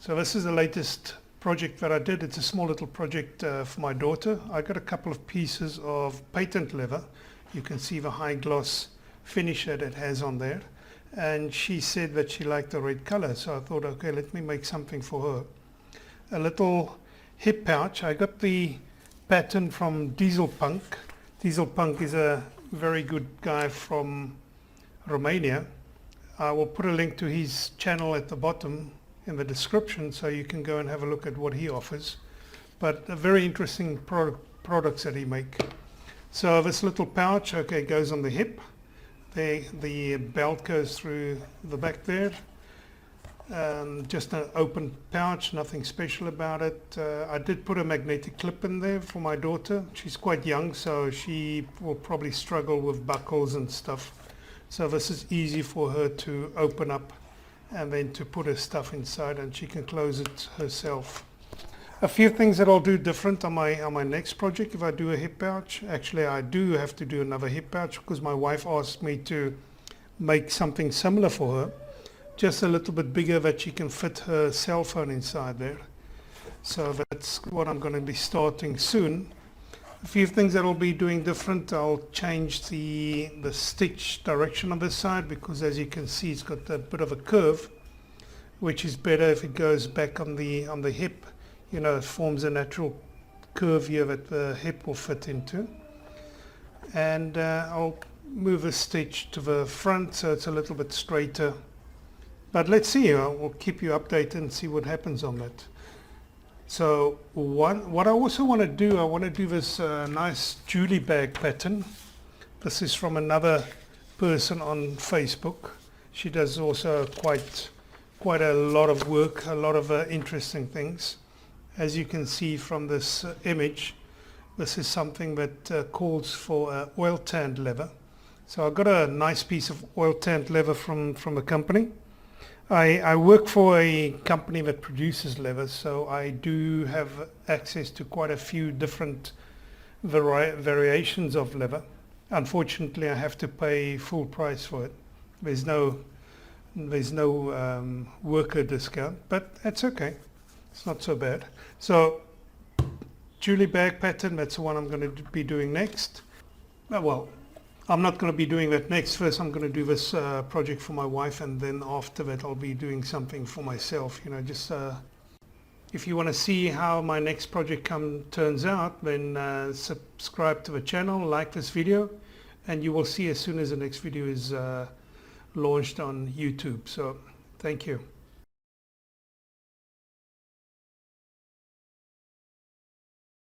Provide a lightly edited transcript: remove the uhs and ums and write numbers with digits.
So this is the latest project that I did. It's a small little project for my daughter. I got a couple of pieces of patent leather. You can see the high gloss finish that it has on there. And she said that she liked the red color. So I thought, okay, let me make something for her. A little hip pouch. I got the pattern from Diesel Punk. Diesel Punk is a very good guy from Romania. I will put a link to his channel at the bottom in the description so you can go and have a look at what he offers. But a very interesting products that he make. So this little pouch, okay, goes on the hip. The belt goes through the back there. Just an open pouch, nothing special about it. I did put a magnetic clip in there for my daughter. She's quite young, so she will probably struggle with buckles and stuff. So this is easy for her to open up and then to put her stuff inside, and she can close it herself. A few things that I'll do different on my next project if I do a hip pouch. Actually, I do have to do another hip pouch because my wife asked me to make something similar for her, just a little bit bigger that she can fit her cell phone inside there. So that's what I'm going to be starting soon. A few things that I'll be doing different. I'll change the stitch direction on this side because, as you can see, it's got a bit of a curve, which is better if it goes back on the hip. You know, it forms a natural curve here that the hip will fit into. And I'll move the stitch to the front so it's a little bit straighter. But let's see. We'll keep you updated and see what happens on that. So what I also want to do, I want to do this nice Julie bag pattern. This is from another person on Facebook. She does also quite a lot of work, a lot of interesting things. As you can see from this image, this is something that calls for oil tanned leather. So I got a nice piece of oil tanned leather from a company. I work for a company that produces leather, so I do have access to quite a few different variations of leather. Unfortunately, I have to pay full price for it. There's no worker discount, but that's okay. It's not so bad. So Julie bag pattern, that's the one I'm going to be doing next. Well, I'm not going to be doing that next. First, I'm going to do this project for my wife, and then after that, I'll be doing something for myself. You know, just if you want to see how my next project turns out, then subscribe to the channel, like this video, and you will see as soon as the next video is launched on YouTube. So, thank you.